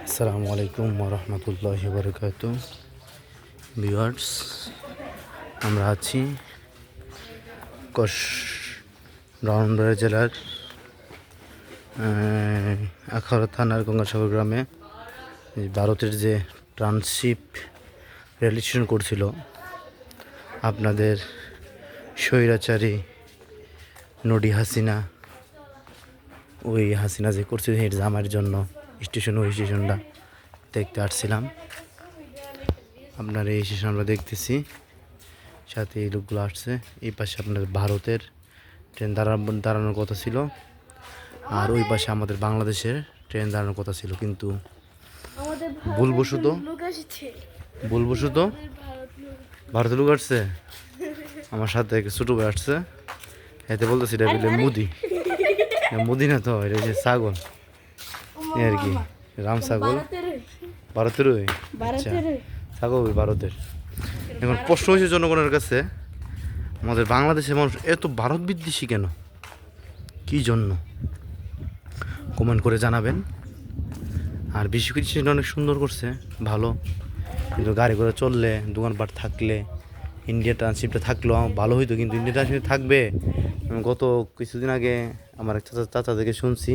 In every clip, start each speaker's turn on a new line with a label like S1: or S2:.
S1: আসসালামু আলাইকুম ওরহমতুল্লাহি বারাকাতু। ভিউয়ার্স, আমরা আছি ব্রাহ্মণবাড়িয়া জেলার আখাউড়া থানার গঙ্গাসাগর গ্রামে। ভারতের যে ট্রানশিপ রেল স্টেশন করছিল আপনাদের স্বৈরাচারী নডি হাসিনা, ওই হাসিনা যে করছিল এর জামার জন্য ওই স্টেশনটা দেখতে আসছিলাম। আপনার এই স্টেশন আমরা দেখতেছি, সাথে এই লোকগুলো আসছে। এই পাশে আপনার ভারতের ট্রেন দাঁড়ানোর কথা ছিল, আর ওই পাশে আমাদের বাংলাদেশের ট্রেন দাঁড়ানোর কথা ছিল, কিন্তু ভুলবশত ভারতের লোক আসছে। আমার সাথে ছোটো ভাই আসছে, এতে বলতেছি এটা বলে মুদি না তো, এটা যে ছাগল আর কি, রাম ছাগল। ভারতের আচ্ছা, ছাগল ভারতের। এখন প্রশ্ন হয়েছে জনগণের কাছে, আমাদের বাংলাদেশের মানুষ এত ভারত বিদ্বেষী কেন, কি জন্য? কমেন্ট করে জানাবেন। আর বেশি কিছু অনেক সুন্দর করছে, ভালো, কিন্তু গাড়ি ঘোড়া চললে, দোকানপাট থাকলে, ইন্ডিয়া ট্রান্সশিপটা থাকলেও ভালো হইতো। কিন্তু ইন্ডিয়া ট্রান্সশিপ থাকবে, গত কিছুদিন আগে আমার এক চাচা থেকে শুনছি,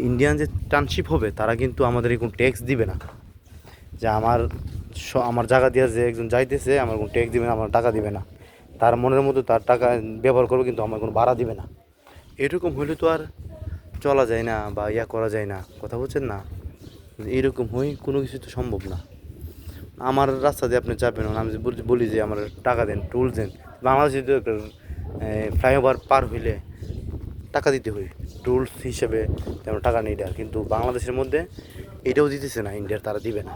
S1: ইন্ডিয়ান যে ট্রান্সশিপ হবে তারা কিন্তু আমাদের কোনো ট্যাক্স দিবে না। যে আমার জায়গা দিয়ে যে একজন যাইতেছে, আমার কোনো ট্যাক্স দিবে না, আমার টাকা দিবে না, তার মনের মতো তার টাকা ব্যবহার করবে, কিন্তু আমার কোনো ভাড়া দিবে না। এরকম হলে তো আর চলা যায় না বা করা যায় না, কথা বলছেন না? এইরকম হই কোনো কিছু তো সম্ভব না। আমার রাস্তা দিয়ে আপনি যাবেন, আমি বলি যে আমার টাকা দেন, টুলস দেন। বাংলাদেশে তো একটা ফ্লাইওভার পার হইলে টাকা দিতে হয় টুলস হিসেবে, তেমন টাকা নেই দেওয়ার, কিন্তু বাংলাদেশের মধ্যে এটাও দিতেছে না, ইন্ডিয়ার তারা দিবে না।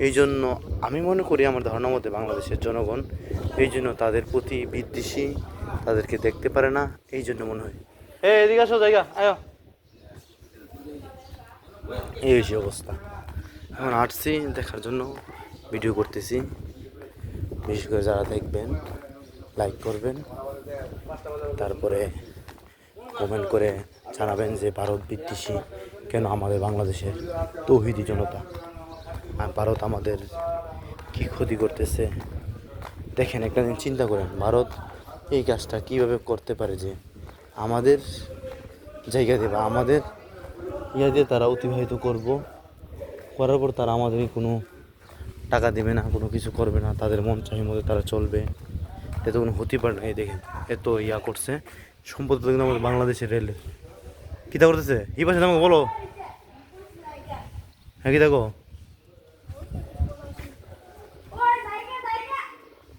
S1: এই জন্য আমি মনে করি, আমার ধারণা মতে বাংলাদেশের জনগণ এই জন্য তাদের প্রতি বিদ্বেষী, তাদেরকে দেখতে পারে না, এই জন্য মনে হয়। এদিকে আসো, জায়গা আয়, এই হয়েছে অবস্থা। এখন আসছি দেখার জন্য, ভিডিও করতেছি। বিশেষ করে যারা দেখবেন লাইক করবেন, তারপরে কমেন্ট করে জানাবেন যে ভারত বিদ্বেষী কেন আমাদের বাংলাদেশের তৌহিদি জনতা, আর ভারত আমাদের কি ক্ষতি করতেছে। দেখেন, একটা দিন চিন্তা করেন, ভারত এই কাজটা কীভাবে করতে পারে, যে আমাদের জায়গা দিয়ে বা আমাদের দিয়ে তারা অতিবাহিত করার পর তারা আমাদের কোনো টাকা দেবে না, কোনো কিছু করবে না, তাদের মন চাহির মধ্যে তারা চলবে। এত কোনো হতে পারে না। এই দেখেন, এত করছে সম্পদ কিন্তু আমাদের বাংলাদেশের রেলের। কী তা করতেছে এই পাশে, আমাকে বলো। হ্যাঁ, কি দেখো,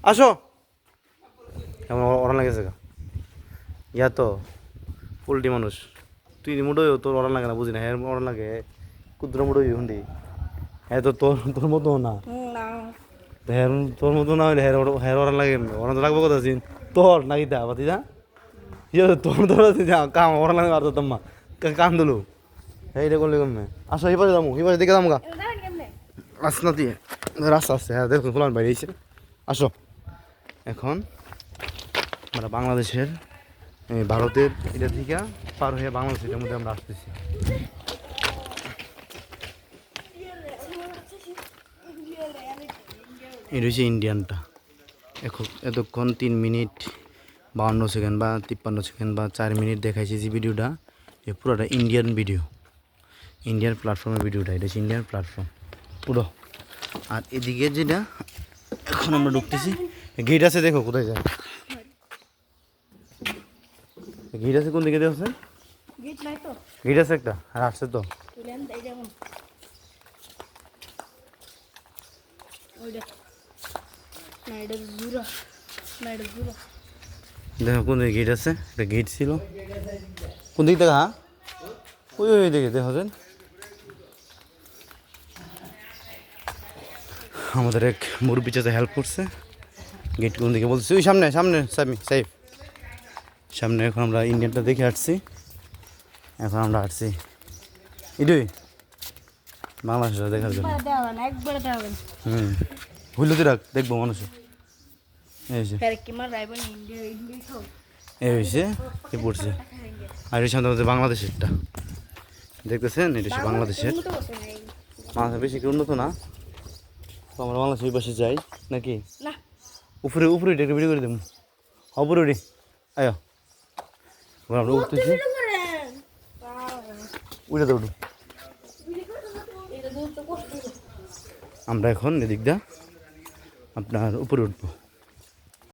S1: আসো। এমন ওরা লাগেছে তো পোল্ট্রি মানুষ, তুই মুঠোই তোর ওরা লাগে না, বুঝি না। হ্যাঁ, ওরা লাগে ক্ষুদ্র মুঠোই হুন্ডি। হ্যাঁ, তো তোর তোর মতো না, হ্যাঁ তোর মতো না হইলে হ্যাঁ ওরা লাগে, ওরা তো লাগবো কথা চিন তোর নাকি দা বাতি যা তোর তোর কাম ওরা লাগে। আর তো মা কান দিলু এইটা করলে কমে। আসো এই পাশে যাবো, এই পাশে দেখে যাবো গা, আস না দিয়ে রাস্তা আসছে। হ্যাঁ দেখুন, ফুলান বাইরে এসে। আসো, এখন আমরা বাংলাদেশের ভারতের এটা থেকে পার হয়ে বাংলাদেশের মধ্যে আমরা আসতেছি। এটা হচ্ছে ইন্ডিয়ানটা। এতক্ষণ 3 মিনিট 52 সেকেন্ড বা 53 সেকেন্ড বা 4 মিনিট দেখাইছে যে ভিডিওটা, এ পুরোটা ইন্ডিয়ান ভিডিও, ইন্ডিয়ান প্ল্যাটফর্মের ভিডিওটা। এটা হচ্ছে ইন্ডিয়ান প্ল্যাটফর্ম পুরো। আর এদিকে যেটা এখন আমরা ঢুকতেছি, গেট আছে, দেখো কোথায় যায় গেট আছে, কোন দিকে দেখছেন? গেট আছে একটা, আর আসছে তো দেখো কোন দিকে গেট আছে, একটা গেট ছিল কোন দিক থেকে। হ্যাঁ, ওই ওই দিকে দেখছেন। আমাদের এক মুরব্বী চাচা হেল্প করছে, গেট কোন দিকে বলছে, ওই সামনে সামনে সাইফ সামনে। এখন আমরা ইন্ডিয়ানটা দেখে আসছি, এখন আমরা আসছি এটাই বাংলাদেশ দেখার জন্য। ভুল রাখ, দেখবো মানুষ এই হয়েছে, এ পড়ছে। আর এই সামনে আমাদের বাংলাদেশেরটা দেখতেছেন, এটা হচ্ছে বাংলাদেশের। মাছ বেশি কি উন্নত না, তো আমরা বাংলাদেশের পাশে যাই নাকি
S2: না
S1: উপরে উপরে এটা ভিডিও করে দেবো, উপরে উঠি আয় আমরা উঠতেছি, উঠে তো উঠু। আমরা এখন এদিক দা আপনার উপরে উঠবো।